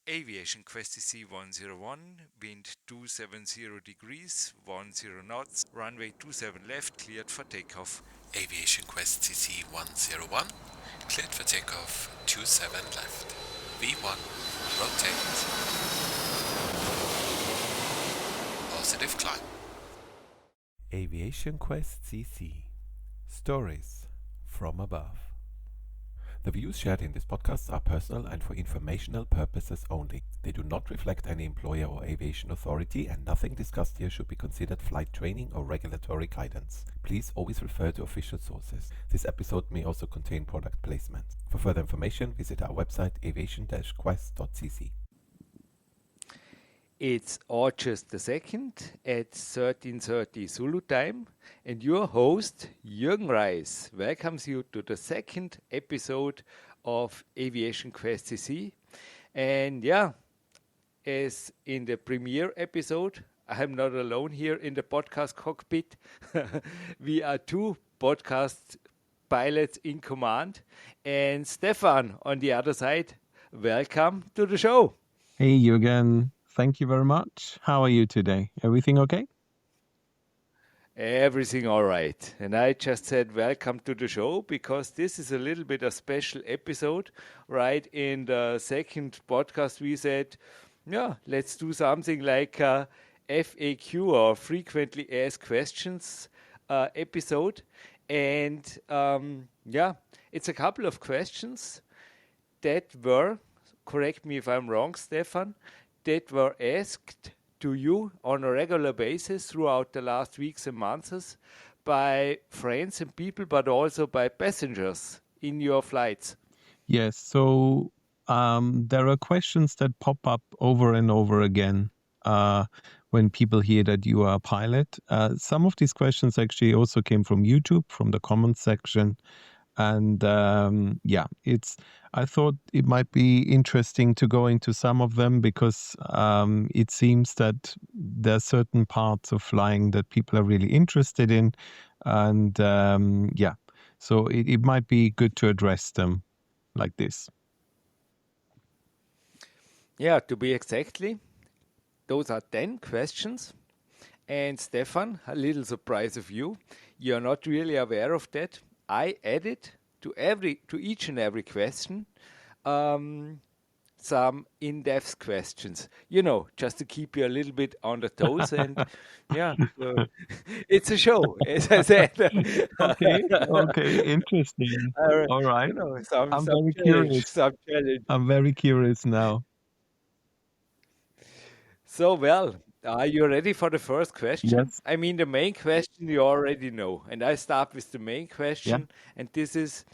Aviation-quest.cc 101, wind 270 degrees, 10 knots, runway 27 left, cleared for takeoff. Aviation-quest.cc 101, cleared for takeoff 27 left. V1, rotate. Positive climb. Aviation-quest.cc, stories from above. The views shared in this podcast are personal and for informational purposes only. They do not reflect any employer or aviation authority, and nothing discussed here should be considered flight training or regulatory guidance. Please always refer to official sources. This episode may also contain product placement. For further information, visit our website aviation-quest.cc. It's August the 2nd at 13:30 Zulu time, and your host, Jürgen Reis, welcomes you to the second episode of Aviation Quest CC. And yeah, as in the premiere episode, I'm not alone here in the podcast cockpit. We are two podcast pilots in command, and Stefan on the other side. Welcome to the show. Hey, Jürgen. Thank you very much. How are you today? Everything okay? Everything all right. And I just said welcome to the show because this is a little bit a special episode. Right in the second podcast, we said, yeah, let's do something like a FAQ or frequently asked questions episode. And yeah, it's a couple of questions that were, correct me if I'm wrong, Stefan, that were asked to you on a regular basis throughout the last weeks and months by friends and people, but also by passengers in your flights. Yes. So there are questions that pop up over and over again when people hear that you are a pilot. Some of these questions actually also came from YouTube, from the comments section. And yeah, I thought it might be interesting to go into some of them because it seems that there are certain parts of flying that people are really interested in. And yeah, so it might be good to address them like this. Yeah, to be exactly, those are 10 questions. And Stefan, a little surprise of you, you're not really aware of that. I added to each and every question some in-depth questions, just to keep you a little bit on the toes. And yeah, it's a show, as I said. Okay, interesting. All right. I'm very curious. Some challenge. I'm very curious now. So, well, are you ready for the first question? Yes. I mean, the main question you already know. And I start with the main Yeah. question. And this is,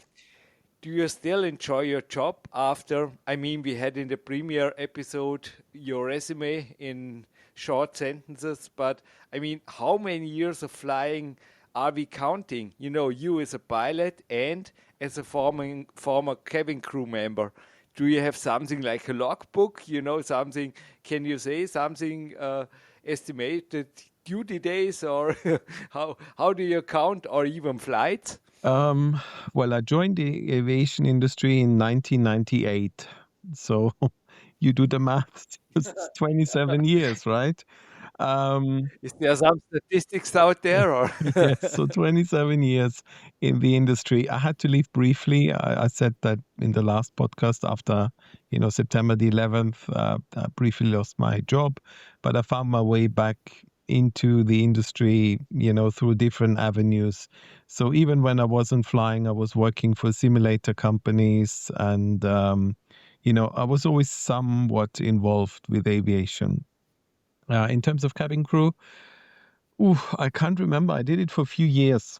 do you still enjoy your job after? I mean, we had in the premiere episode your resume in short sentences, but I mean, how many years of flying are we counting? You as a pilot and as a former cabin crew member. Do you have something like a logbook? Something, can you say something, estimated duty days, or how do you count, or even flights? Well, I joined the aviation industry in 1998. So you do the math, it's 27 years, right? Is there some statistics out there, or? Yes, so 27 years in the industry. I had to leave briefly. I said that in the last podcast after, September the 11th, I briefly lost my job, but I found my way back into the industry, through different avenues. So even when I wasn't flying, I was working for simulator companies and, I was always somewhat involved with aviation. In terms of cabin crew, I can't remember. I did it for a few years.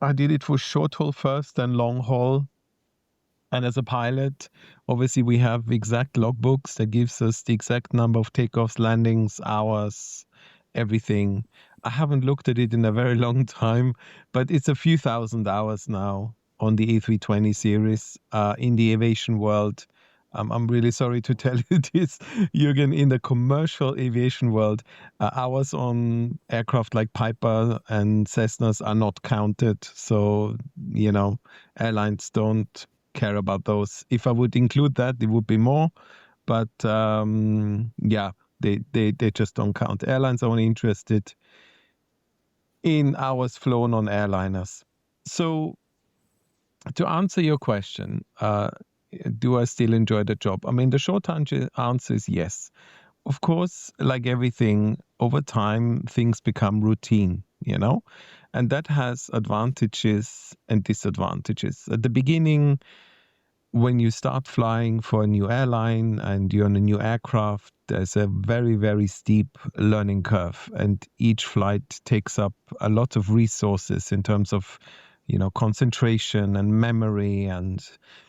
I did it for short haul first and long haul. And as a pilot, obviously we have exact logbooks that gives us the exact number of takeoffs, landings, hours, everything. I haven't looked at it in a very long time, but it's a few thousand hours now on the A320 series in the aviation world. I'm really sorry to tell you this, Jürgen, in the commercial aviation world, hours on aircraft like Piper and Cessnas are not counted. So, airlines don't care about those. If I would include that, it would be more. but yeah, they just don't count. Airlines are only interested in hours flown on airliners. So to answer your question, do I still enjoy the job? I mean, the short answer is yes. Of course, like everything, over time, things become routine, and that has advantages and disadvantages. At the beginning, when you start flying for a new airline and you're on a new aircraft, there's a very, very steep learning curve, and each flight takes up a lot of resources in terms of, concentration and memory. And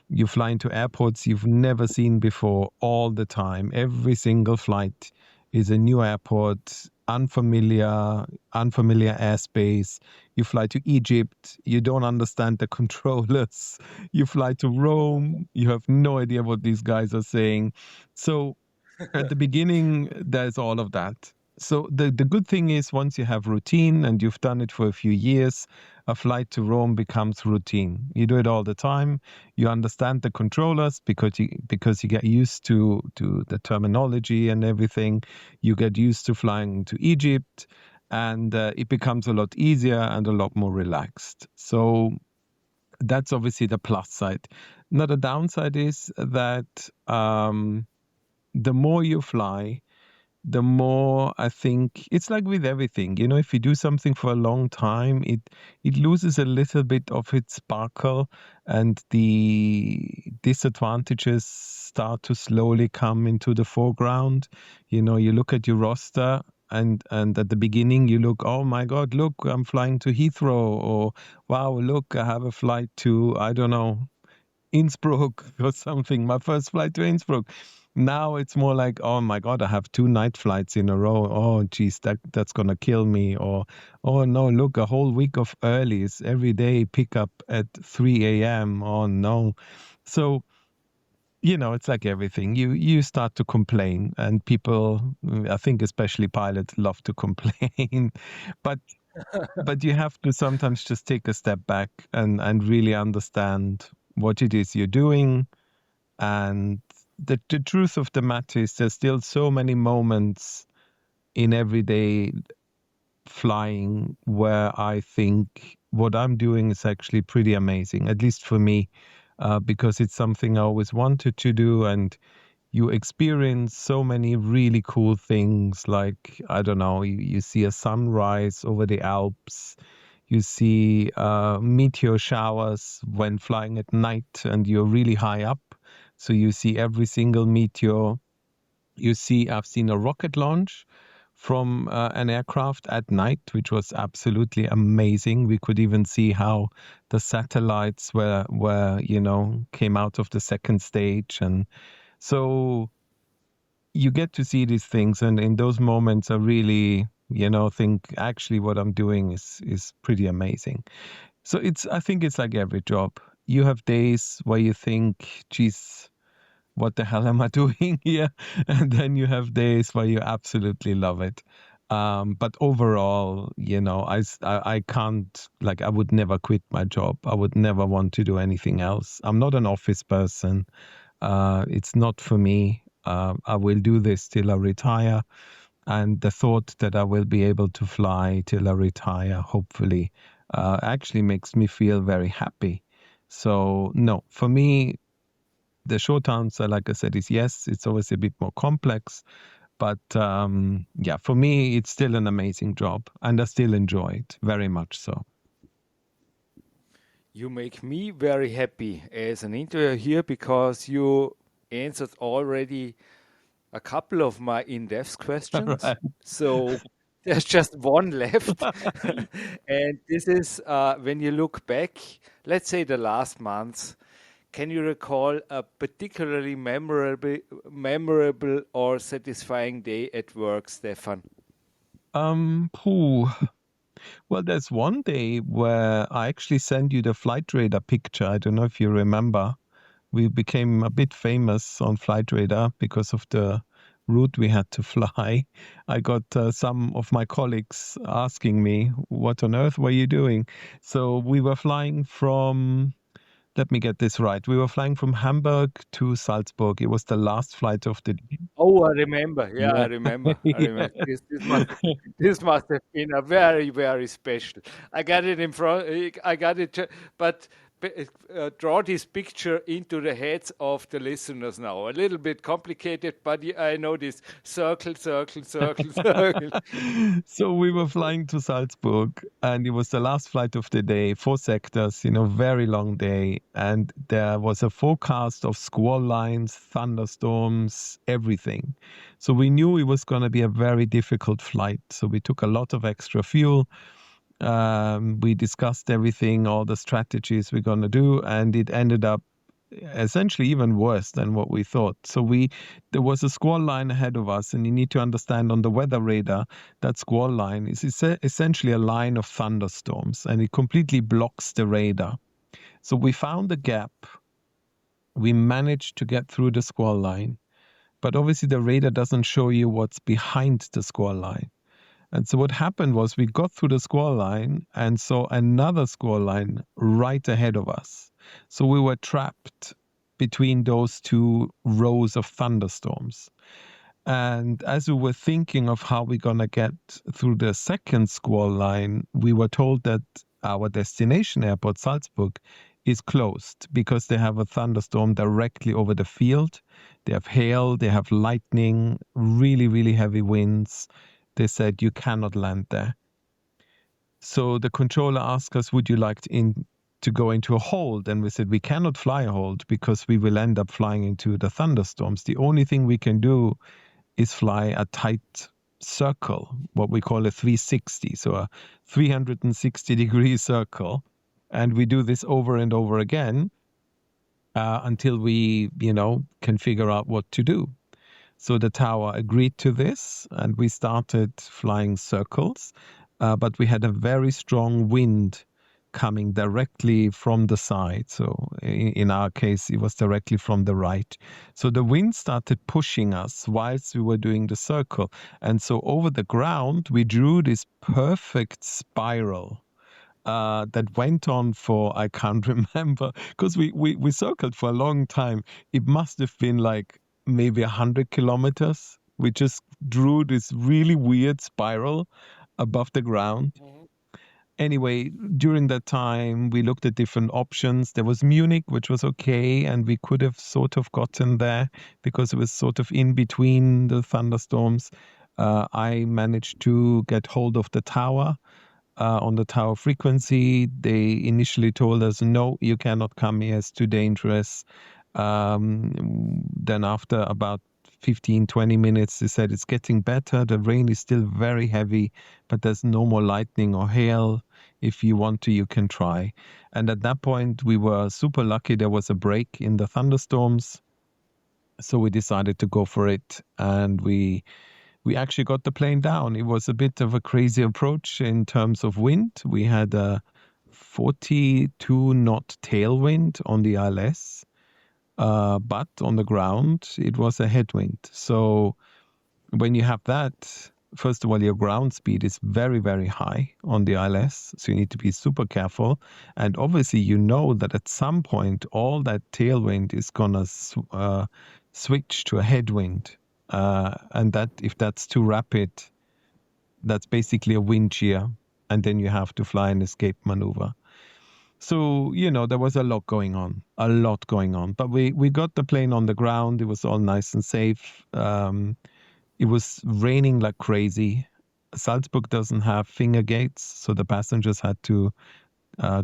you fly into airports you've never seen before all the time. Every single flight is a new airport, unfamiliar airspace. You fly to Egypt, you don't understand the controllers. You fly to Rome, you have no idea what these guys are saying. So at the beginning, there's all of that. So the good thing is, once you have routine and you've done it for a few years, a flight to Rome becomes routine. You do it all the time. You understand the controllers because you get used to the terminology and everything. You get used to flying to Egypt, and it becomes a lot easier and a lot more relaxed. So that's obviously the plus side. Now, the downside is that the more you fly, the more I think it's like with everything. If you do something for a long time, it loses a little bit of its sparkle, and the disadvantages start to slowly come into the foreground. You look at your roster, and at the beginning you look, oh my God, look, I'm flying to Heathrow, or wow, look, I have a flight to, I don't know, Innsbruck or something, my first flight to Innsbruck. Now it's more like, oh my God, I have 2 night flights in a row. Oh, geez, that's going to kill me. Or, oh no, look, a whole week of earlies every day, pick up at 3 a.m. Oh no. So, it's like everything. You start to complain, and people, I think especially pilots, love to complain. but but you have to sometimes just take a step back and really understand what it is you're doing. And the truth of the matter is, there's still so many moments in everyday flying where I think what I'm doing is actually pretty amazing, at least for me, because it's something I always wanted to do. And you experience so many really cool things, like, I don't know, you see a sunrise over the Alps. You see meteor showers when flying at night and you're really high up. So you see every single meteor. I've seen a rocket launch from an aircraft at night, which was absolutely amazing. We could even see how the satellites came out of the second stage. And so you get to see these things. And in those moments, I really, think actually what I'm doing is pretty amazing. So I think it's like every job. You have days where you think, geez, what the hell am I doing here? And then you have days where you absolutely love it. But overall, I can't, like, I would never quit my job. I would never want to do anything else. I'm not an office person. It's not for me. I will do this till I retire. And the thought that I will be able to fly till I retire, hopefully, actually makes me feel very happy. So, no, for me, the short answer, like I said, is yes. It's always a bit more complex. But yeah, for me, it's still an amazing job, and I still enjoy it very much so. You make me very happy as an interviewer here because you answered already a couple of my in-depth questions. Right. So there's just one left. And this is when you look back, let's say the last month, can you recall a particularly memorable or satisfying day at work, Stefan? Phew. Well, there's one day where I actually sent you the flight radar picture. I don't know if you remember. We became a bit famous on flight radar because of the route we had to fly. I got some of my colleagues asking me, what on earth were you doing? So we were flying from let me get this right. We were flying from Hamburg to Salzburg. It was the last flight of the day. Oh, I remember. Yeah, I Yeah. remember. I remember. Yeah. This must have been a very, very special. I got it in front. I got it, but draw this picture into the heads of the listeners now. A little bit complicated, but I know this circle, circle, circle, circle. So we were flying to Salzburg, and it was the last flight of the day, 4 sectors, very long day. And there was a forecast of squall lines, thunderstorms, everything. So we knew it was going to be a very difficult flight. So we took a lot of extra fuel. We discussed everything, all the strategies we're going to do, and it ended up essentially even worse than what we thought. So there was a squall line ahead of us, and you need to understand on the weather radar that squall line is essentially a line of thunderstorms, and it completely blocks the radar. So we found a gap. We managed to get through the squall line, but obviously the radar doesn't show you what's behind the squall line. And so what happened was we got through the squall line and saw another squall line right ahead of us. So we were trapped between those two rows of thunderstorms. And as we were thinking of how we're going to get through the second squall line, we were told that our destination airport, Salzburg, is closed because they have a thunderstorm directly over the field. They have hail, they have lightning, really, really heavy winds. They said, you cannot land there. So the controller asked us, would you like to go into a hold? And we said, we cannot fly a hold because we will end up flying into the thunderstorms. The only thing we can do is fly a tight circle, what we call a 360, so a 360-degree circle. And we do this over and over again until we, can figure out what to do. So the tower agreed to this, and we started flying circles, but we had a very strong wind coming directly from the side. So in our case, it was directly from the right. So the wind started pushing us whilst we were doing the circle. And so over the ground, we drew this perfect spiral that went on for, I can't remember, because we circled for a long time. It must have been like maybe 100 kilometers. We just drew this really weird spiral above the ground. Anyway, during that time, we looked at different options. There was Munich, which was okay, and we could have sort of gotten there because it was sort of in between the thunderstorms. I managed to get hold of the tower. On the tower frequency, they initially told us, no, you cannot come here, it's too dangerous. Then after about 15, 20 minutes, they said it's getting better. The rain is still very heavy, but there's no more lightning or hail. If you want to, you can try. And at that point, we were super lucky. There was a break in the thunderstorms. So we decided to go for it. And we actually got the plane down. It was a bit of a crazy approach in terms of wind. We had a 42 knot tailwind on the ILS. But on the ground, it was a headwind. So when you have that, first of all, your ground speed is very, very high on the ILS. So you need to be super careful. And obviously, you know that at some point, all that tailwind is going to switch to a headwind. And that if that's too rapid, that's basically a wind shear. And then you have to fly an escape maneuver. So, there was a lot going on. But we got the plane on the ground. It was all nice and safe. It was raining like crazy. Salzburg doesn't have finger gates, so the passengers had to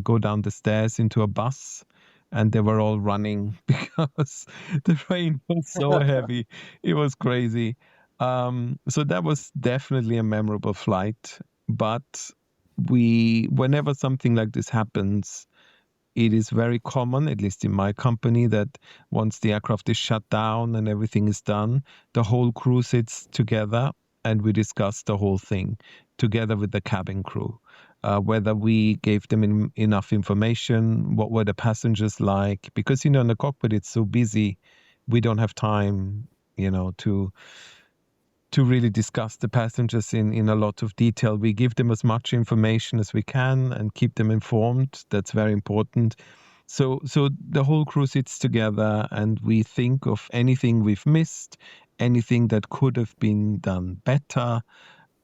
go down the stairs into a bus, and they were all running because the rain was so heavy. It was crazy. So that was definitely a memorable flight. But whenever something like this happens, it is very common, at least in my company, that once the aircraft is shut down and everything is done, the whole crew sits together and we discuss the whole thing together with the cabin crew. Whether we gave them enough information, what were the passengers like, because, in the cockpit, it's so busy, we don't have time, to really discuss the passengers in a lot of detail. We give them as much information as we can and keep them informed. That's very important. So the whole crew sits together and we think of anything we've missed, anything that could have been done better.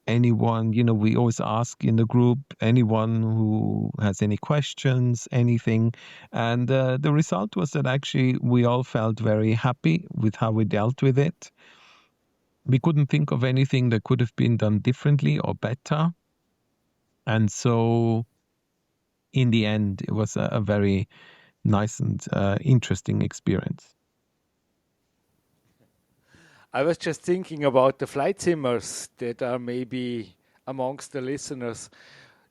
Anyone, we always ask in the group, anyone who has any questions, anything. And the result was that actually we all felt very happy with how we dealt with it. We couldn't think of anything that could have been done differently or better. And so in the end, it was a very nice and interesting experience. I was just thinking about the flight simmers that are maybe amongst the listeners.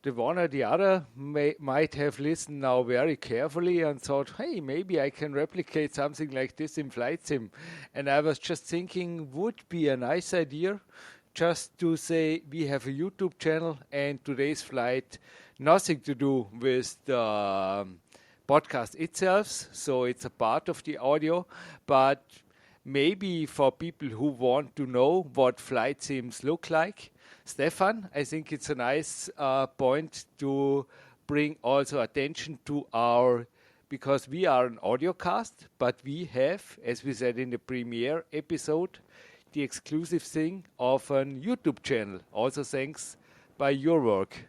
The one or the other might have listened now very carefully and thought, hey, maybe I can replicate something like this in flight sim. And I was just thinking, would be a nice idea just to say we have a YouTube channel and today's flight, nothing to do with the podcast itself. So it's a part of the audio, but maybe for people who want to know what flight sims look like. Stefan, I think it's a nice point to bring also attention to our, because we are an audio cast, but we have, as we said in the premiere episode, the exclusive thing of a YouTube channel. Also thanks by your work,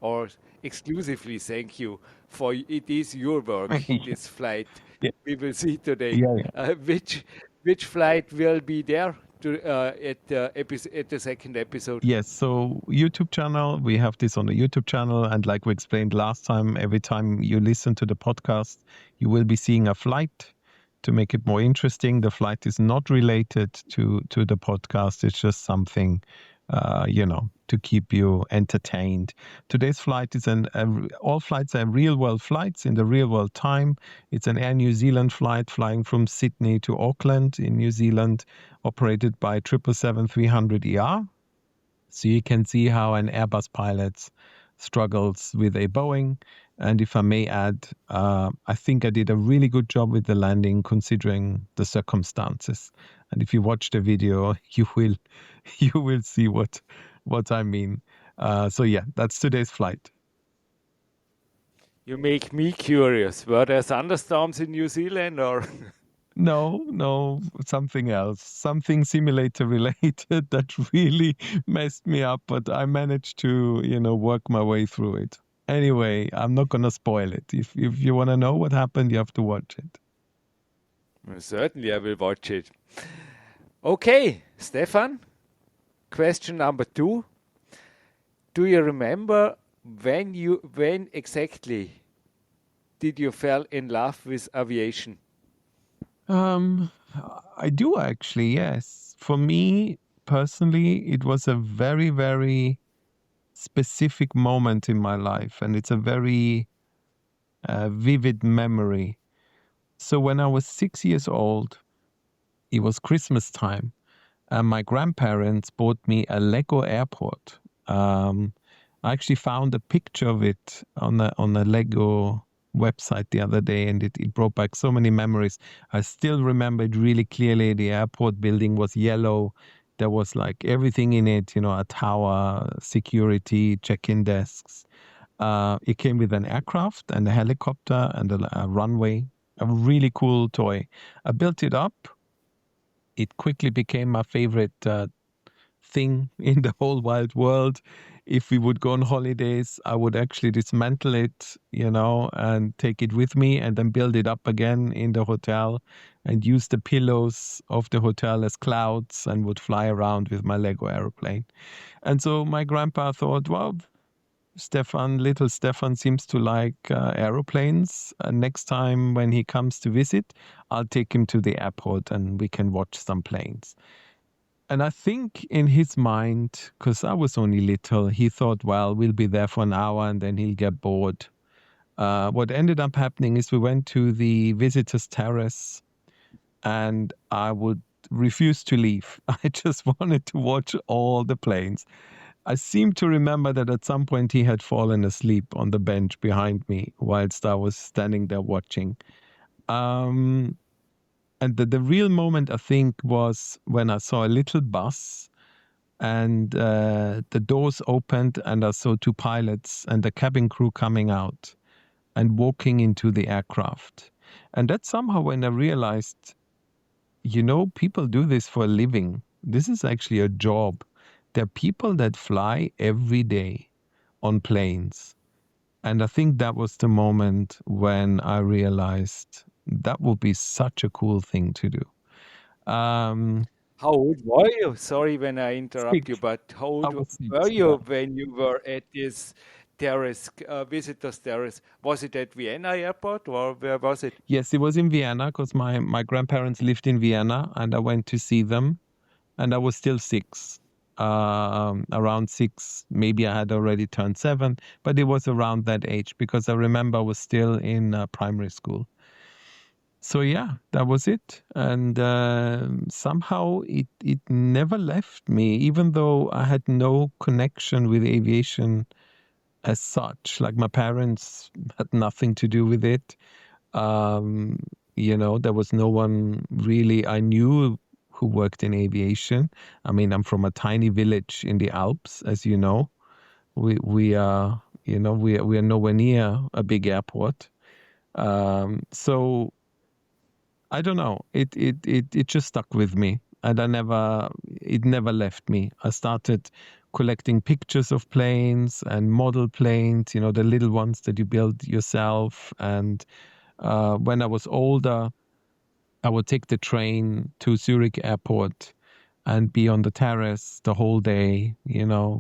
or exclusively thank you for it is your work, this flight Yeah. we will see today. Yeah. Which flight will be there at the second episode? Yes, so YouTube channel, we have this on the YouTube channel. And like we explained last time, every time you listen to the podcast, you will be seeing a flight. To make it more interesting, the flight is not related to the podcast. It's just something, to keep you entertained. Today's flight is all flights are real world flights in the real world time. It's an Air New Zealand flight flying from Sydney to Auckland in New Zealand, operated by 777-300ER. So you can see how an Airbus pilot struggles with a Boeing. And if I may add, I think I did a really good job with the landing considering the circumstances. And if you watch the video, you will see what I mean. So yeah, that's today's flight. You make me curious. Were there thunderstorms in New Zealand or? No, something else, something simulator related that really messed me up, but I managed to, work my way through it. Anyway, I'm not going to spoil it. If you want to know what happened, you have to watch it. Well, certainly, I will watch it. Okay, Stefan, question number 2. Do you remember when exactly did you fell in love with aviation? I do actually, yes. For me personally, it was a very, very specific moment in my life, and it's a very vivid memory. So when I was 6 years old, it was Christmas time, and my grandparents bought me a Lego airport. I actually found a picture of it on a Lego website the other day, and it brought back so many memories. I still remember it really clearly. The airport building was yellow. There was like everything in it, a tower, security, check-in desks. It came with an aircraft and a helicopter and a runway, a really cool toy. I built it up. It quickly became my favorite thing in the whole wide world. If we would go on holidays, I would actually dismantle it, and take it with me and then build it up again in the hotel and use the pillows of the hotel as clouds and would fly around with my Lego aeroplane. And so my grandpa thought, well, little Stefan seems to like aeroplanes. Next time when he comes to visit, I'll take him to the airport and we can watch some planes. And I think in his mind, because I was only little, he thought, well, we'll be there for an hour and then he'll get bored. What ended up happening is we went to the visitor's terrace and I would refuse to leave. I just wanted to watch all the planes. I seem to remember that at some point he had fallen asleep on the bench behind me whilst I was standing there watching. And the real moment, I think, was when I saw a little bus and the doors opened and I saw 2 pilots and the cabin crew coming out. and walking into the aircraft. And that's somehow when I realized, people do this for a living. This is actually a job. There are people that fly every day on planes. And I think that was the moment when I realized that would be such a cool thing to do. Um, How old were you? Sorry when I interrupt you, Six. but how I old was were 6, you yeah. when you were at this terrace, visitors terrace? Was it at Vienna airport or where was it? Yes, it was in Vienna because my grandparents lived in Vienna and I went to see them and I was still 6. Around 6, maybe I had already turned 7, but it was around that age because I remember I was still in primary school. So yeah, that was it. And somehow it never left me, even though I had no connection with aviation as such. Like my parents had nothing to do with it. Um, there was no one really I knew who worked in aviation. I mean, I'm from a tiny village in the Alps, as you know. We are, we are nowhere near a big airport. So I don't know. It just stuck with me, and it never left me. I started collecting pictures of planes and model planes, the little ones that you build yourself. And when I was older, I would take the train to Zurich airport and be on the terrace the whole day,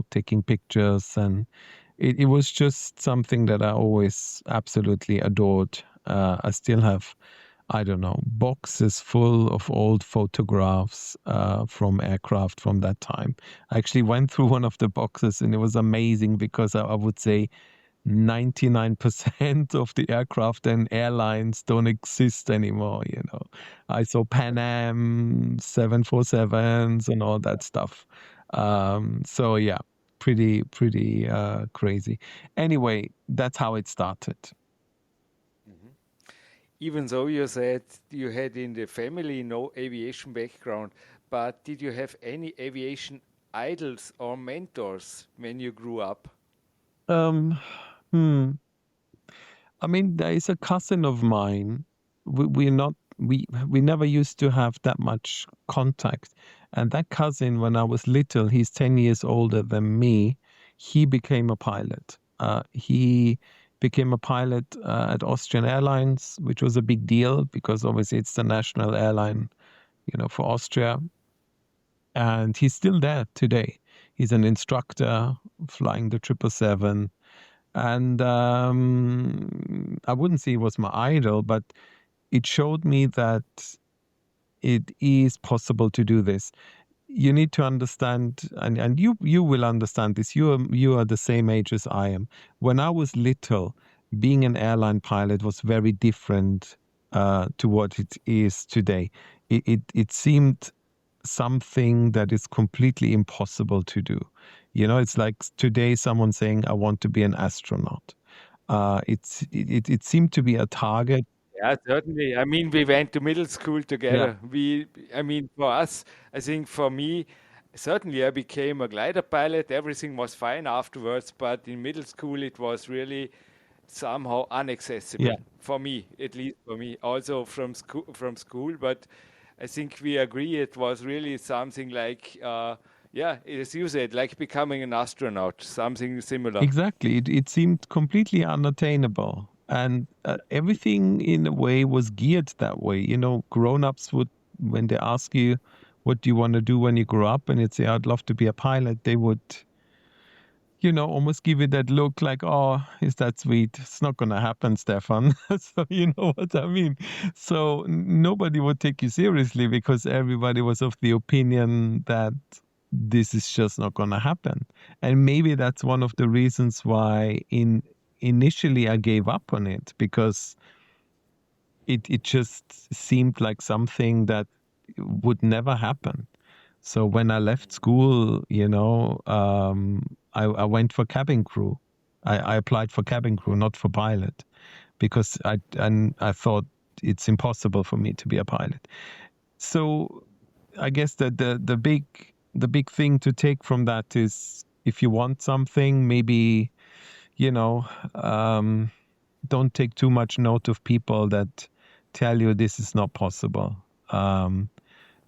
taking pictures. And it was just something that I always absolutely adored. I still have, I don't know, boxes full of old photographs from aircraft from that time. I actually went through one of the boxes and it was amazing because I would say 99% of the aircraft and airlines don't exist anymore. I saw Pan Am 747s and all that stuff. So yeah, pretty crazy. Anyway, that's how it started. Mhm. Even though you said you had in the family no aviation background, but did you have any aviation idols or mentors when you grew up? Um, hmm. I mean, there is a cousin of mine. We're not we never used to have that much contact. And that cousin, when I was little, he's 10 years older than me. He became a pilot. He became a pilot at Austrian Airlines, which was a big deal because obviously it's the national airline, for Austria. And he's still there today. He's an instructor flying the 777. And I wouldn't say it was my idol, but it showed me that it is possible to do this. You need to understand, and you will understand this. You are the same age as I am. When I was little, being an airline pilot was very different to what it is today. It seemed something that is completely impossible to do. It's like today someone saying, "I want to be an astronaut." It seemed to be a target. Yeah, certainly. I mean, we went to middle school Yeah, together. I mean, for us, I think for me, certainly I became a glider pilot. Everything was fine afterwards, but in middle school, it was really somehow yeah. inaccessible for me, at least for me. Also from school, but I think we agree it was really something like, yeah, as you said, like becoming an astronaut, something similar. Exactly. It seemed completely unattainable. And everything in a way was geared that way. Grown-ups would, when they ask you, what do you want to do when you grow up? And you'd say, I'd love to be a pilot. They would, almost give you that look like, oh, is that sweet? It's not going to happen, Stefan. So you know what I mean? So nobody would take you seriously because everybody was of the opinion that this is just not going to happen. And maybe that's one of the reasons why initially I gave up on it because it just seemed like something that would never happen. So when I left school, I went for cabin crew. I applied for cabin crew, not for pilot, because I thought it's impossible for me to be a pilot. So I guess that the big thing to take from that is if you want something, maybe you know um, don't take too much note of people that tell you this is not possible.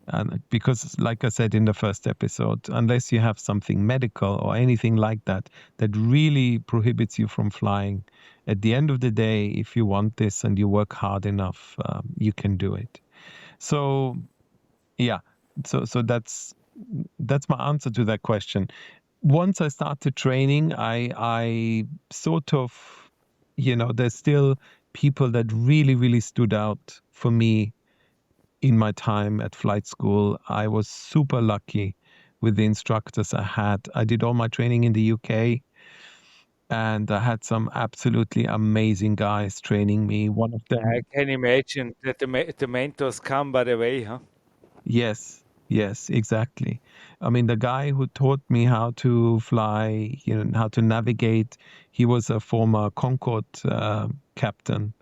And because, like I said in the first episode, unless you have something medical or anything like that that really prohibits you from flying, at the end of the day, if you want this and you work hard enough, you can do it. So yeah, so that's my answer to that question. Once I started training, I sort of, there's still people that really stood out for me in my time at flight school. I was super lucky with the instructors I had. I did all my training in the UK, and I had some absolutely amazing guys training me. One of I them, can imagine that the mentors come by the way, huh? yes, yes, exactly. I mean, the guy who taught me how to fly, how to navigate, he was a former Concorde captain.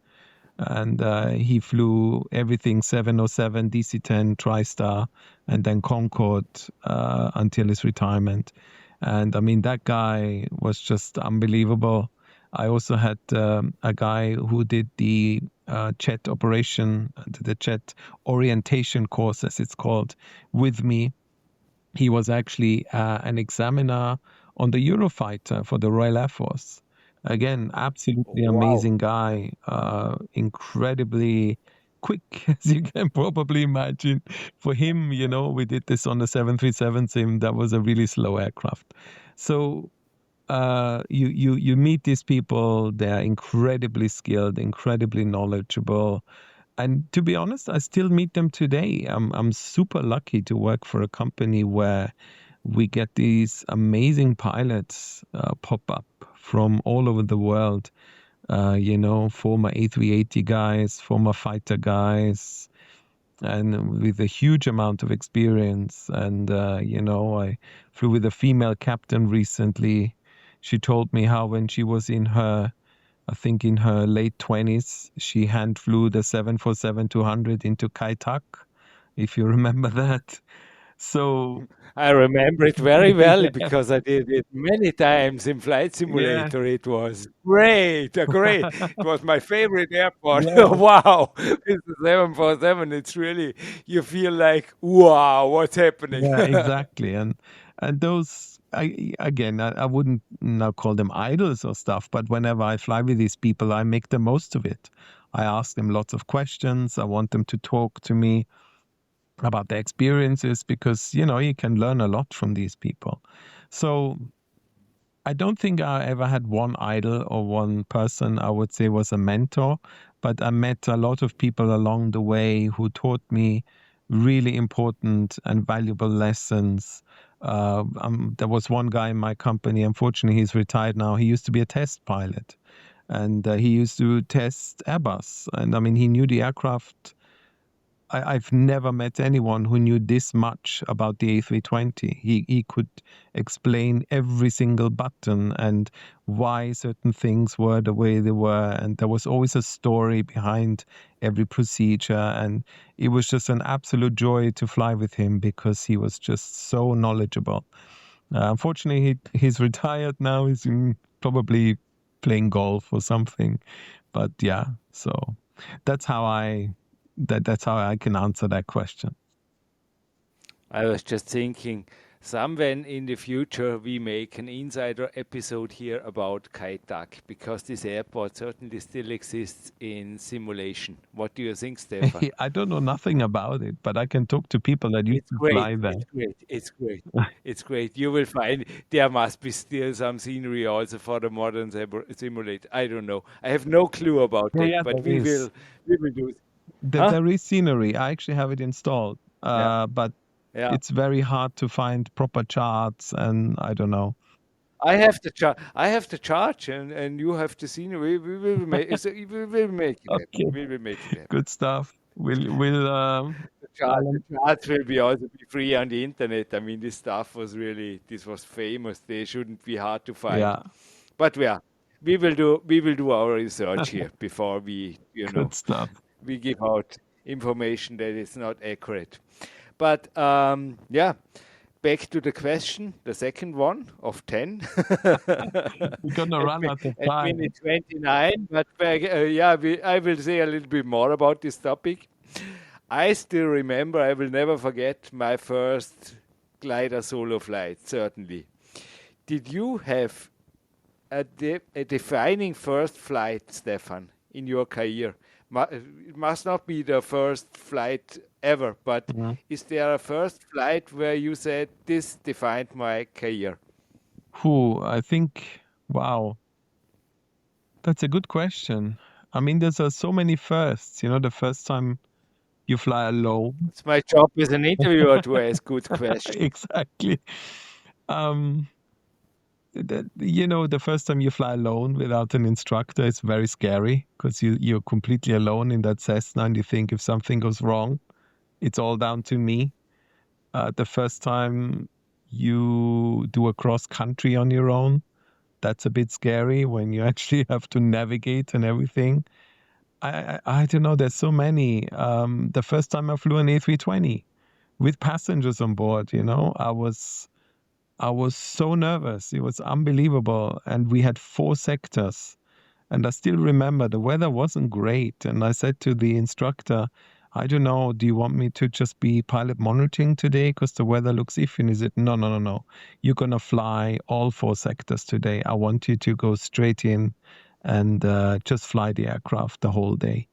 And he flew everything 707, DC-10, TriStar, and then Concorde until his retirement. And I mean, that guy was just unbelievable. I also had a guy who did the jet operation, the jet orientation course, as it's called, with me. He was actually an examiner on the Eurofighter for the Royal Air Force. Again, absolutely Wow. amazing guy, incredibly quick, as you can probably imagine. For him, we did this on the 737 sim. That was a really slow aircraft. So you meet these people. They're incredibly skilled, incredibly knowledgeable. And to be honest, I still meet them today. I'm super lucky to work for a company where we get these amazing pilots pop up from all over the world. Former A380 guys, former fighter guys, and with a huge amount of experience. And I flew with a female captain recently. She told me how when she was I think in her late 20s, she hand flew the 747-200 into Kai Tak, if you remember that. So, I remember it very well yeah, because I did it many times in Flight yeah, Simulator. It was great, great. It was my favorite airport. yeah, Wow, it's the 747. It's really, you feel like, wow, what's happening? yeah, exactly. And those, I wouldn't now call them idols or stuff, but whenever I fly with these people, I make the most of it. I ask them lots of questions. I want them to talk to me about their experiences because, you can learn a lot from these people. So I don't think I ever had one idol or one person I would say was a mentor, but I met a lot of people along the way who taught me really important and valuable lessons. There was one guy in my company, unfortunately, he's retired now. He used to be a test pilot and he used to test Airbus. And I mean, he knew the aircraft. I've never met anyone who knew this much about the A320. He could explain every single button and why certain things were the way they were. And there was always a story behind every procedure. And it was just an absolute joy to fly with him because he was just so knowledgeable. Unfortunately, he's retired now. He's probably playing golf or something. But yeah, so that's how that's how I can answer that question. I was just thinking, somewhere in the future we make an insider episode here about Kai Tak because this airport certainly still exists in simulation. What do you think, Stefan? I don't know nothing about it, but I can talk to people that used It's to great. fly there. It's great. It's great. It's great. You will find there must be still some scenery also for the modern simulator. I don't know. I have no clue about Yeah, it, yeah, but there is. we will do it. Huh? There is scenery. I actually have it installed, Yeah. but Yeah. it's very hard to find proper charts, and I don't know. I have the charge, and you have the scenery. We will make. We will make it happen. Okay, We will make it happen. good stuff. We'll The I'll, charts will be also be free on the internet. I mean, this stuff was really this was famous. They shouldn't be hard to find. yeah, But yeah, we will do our research here before we good stuff. we give out information that is not accurate. But yeah, back to the question, the second one of 10. We're gonna at, run out of at time. minute 29. But I will say a little bit more about this topic. I still remember, I will never forget my first glider solo flight, certainly. Did you have a defining first flight, Stefan, in your career? It must not be the first flight ever, but Mhm. is there a first flight where you said, this defined my career? I think, wow, that's a good question. I mean, there's so many firsts. The first time you fly alone. It's my job as an interviewer to ask good questions. Exactly. Um, the first time you fly alone without an instructor is very scary because you're completely alone in that Cessna and you think if something goes wrong, it's all down to me. The first time you do a cross country on your own, that's a bit scary when you actually have to navigate and everything. I don't know. There's so many. The first time I flew an A320 with passengers on board, I was so nervous. It was unbelievable, and we had 4 sectors. And I still remember the weather wasn't great, and I said to the instructor, "I don't know. Do you want me to just be pilot monitoring today because the weather looks iffy?" And he said, "No, no, no, no. You're gonna fly all 4 sectors today. I want you to go straight in and just fly the aircraft the whole day."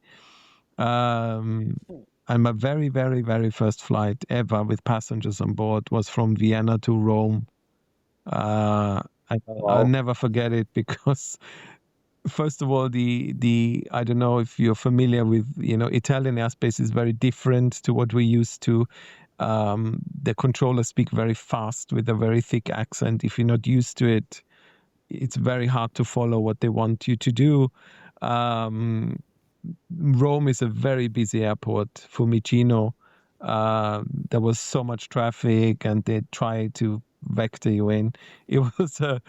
Um, and my very, very, very first flight ever with passengers on board was from Vienna to Rome. I'll Wow. never forget it because, first of all, the I don't know if you're familiar with, Italian airspace is very different to what we're used to. The controllers speak very fast with a very thick accent. If you're not used to it, it's very hard to follow what they want you to do. Um, Rome is a very busy airport. Fiumicino, there was so much traffic, and they tried to vector you in. It was a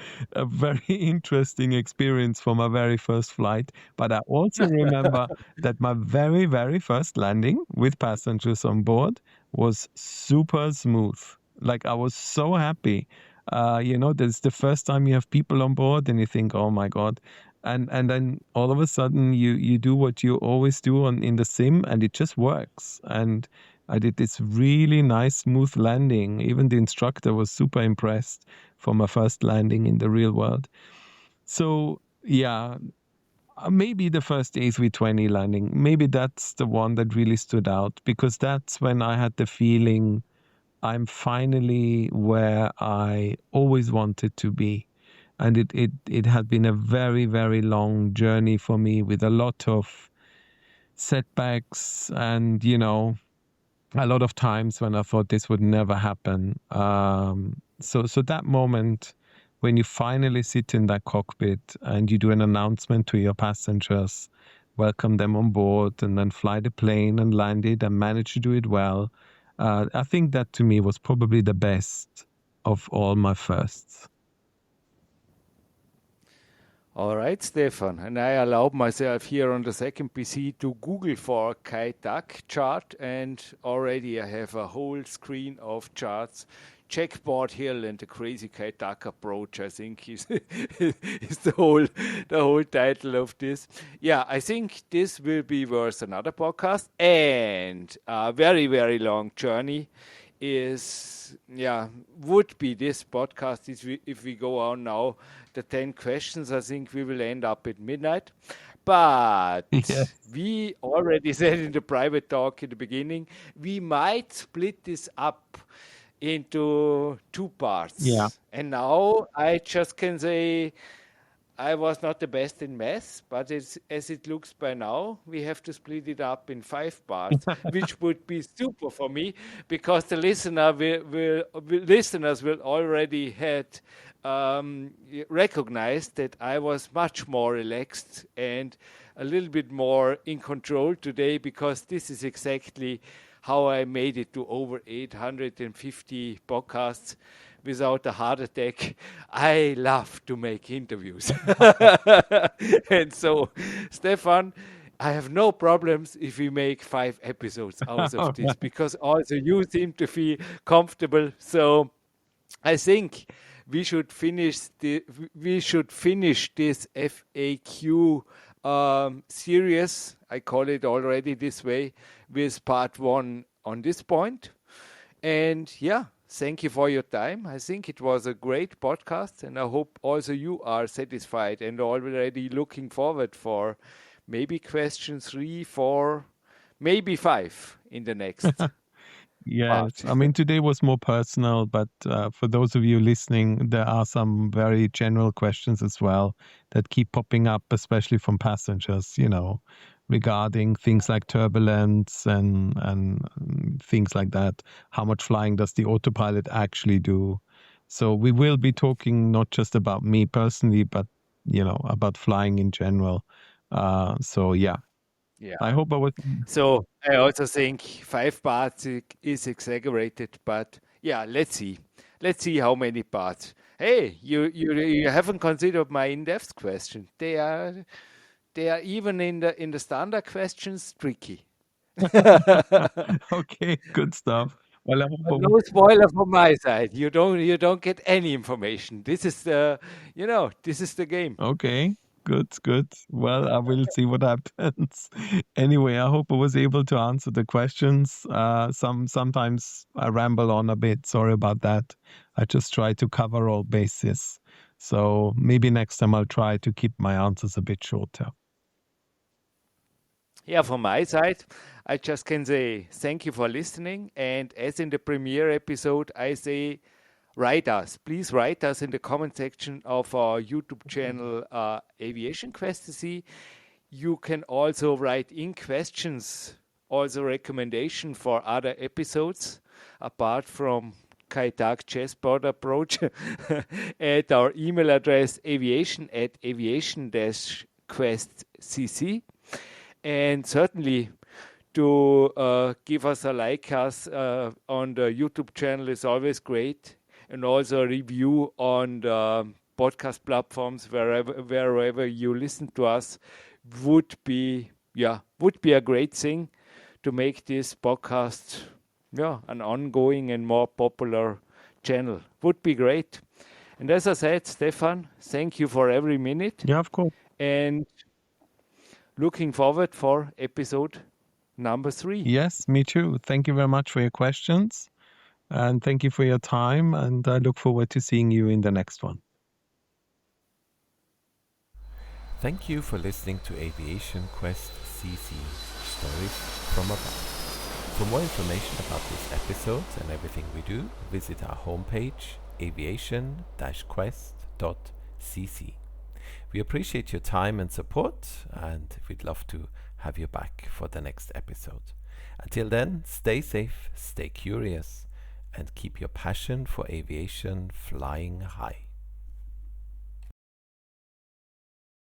very interesting experience for my very first flight. But I also remember that my very, very first landing with passengers on board was super smooth. Like, I was so happy. That's the first time you have people on board, and you think, "Oh my God." And then all of a sudden you do what you always do in the sim, and it just works. And I did this really nice smooth landing. Even the instructor was super impressed for my first landing in the real world. So yeah, maybe the first A320 landing, maybe that's the one that really stood out, because that's when I had the feeling I'm finally where I always wanted to be. And it had been a very, very long journey for me with a lot of setbacks and, a lot of times when I thought this would never happen. So that moment when you finally sit in that cockpit and you do an announcement to your passengers, welcome them on board, and then fly the plane and land it and manage to do it well. I think that to me was probably the best of all my firsts. All right, Stefan. And I allowed myself here on the second PC to Google for kite duck chart, and already I have a whole screen of charts. Checkboard Hill and the Crazy Kite Duck Approach, I think, is, is the whole title of this. Yeah, I think this will be worth another podcast, and a very, very long journey would be this podcast if we go on now the 10 questions. I think we will end up at midnight, but Yes. we already said in the private talk in the beginning, we might split this up into 2 parts. Yeah. And now I just can say I was not the best in math, but as it looks by now, we have to split it up in 5 parts, which would be super for me, because the listeners will already had recognized that I was much more relaxed and a little bit more in control today, because this is exactly how I made it to over 850 podcasts without a heart attack. I love to make interviews. And so, Stefan, I have no problems if we make 5 episodes out of this, because also you seem to feel comfortable. So I think we should finish this FAQ series. I call it already this way with part one on this point. And yeah, thank you for your time. I think it was a great podcast, and I hope also you are satisfied and already looking forward for maybe question 3, 4, maybe 5 in the next Yes, part. I mean, today was more personal, but for those of you listening, there are some very general questions as well that keep popping up, especially from passengers, regarding things like turbulence and things like that. How much flying does the autopilot actually do? So we will be talking not just about me personally, but about flying in general. So yeah, I Yeah. hope I was. So I also think 5 parts is exaggerated, but yeah, let's see. Let's see how many parts. Hey, you haven't considered my in-depth question. They are even in the standard questions tricky. Okay, good stuff. Well, I hope But no spoiler from my side. You don't get any information. This is the game. okay, good, good. Well, I will see what happens. Anyway, I hope I was able to answer the questions. Sometimes I ramble on a bit. Sorry about that. I just try to cover all bases. So maybe next time I'll try to keep my answers a bit shorter. Yeah, from my side, I just can say thank you for listening. And as in the premiere episode, I say write us. Please write us in the comment section of our YouTube channel, Aviation Quest.cc. You can also write in questions, also recommendation for other episodes, apart from Kaitak chessboard approach, at our email address aviation@aviation-quest.cc. And certainly to give us a like us on the YouTube channel is always great, and also a review on the podcast platforms wherever you listen to us would be a great thing to make this podcast an ongoing and more popular channel. Would be great. And as I said, Stefan, thank you for every minute, Yeah, of course. and looking forward for episode number 3. Yes, me too. Thank you very much for your questions. And thank you for your time. And I look forward to seeing you in the next one. Thank you for listening to Aviation Quest CC Stories from Above. For more information about this episode and everything we do, visit our homepage aviation-quest.cc. We appreciate your time and support, and we'd love to have you back for the next episode. Until then, stay safe, stay curious, and keep your passion for aviation flying high.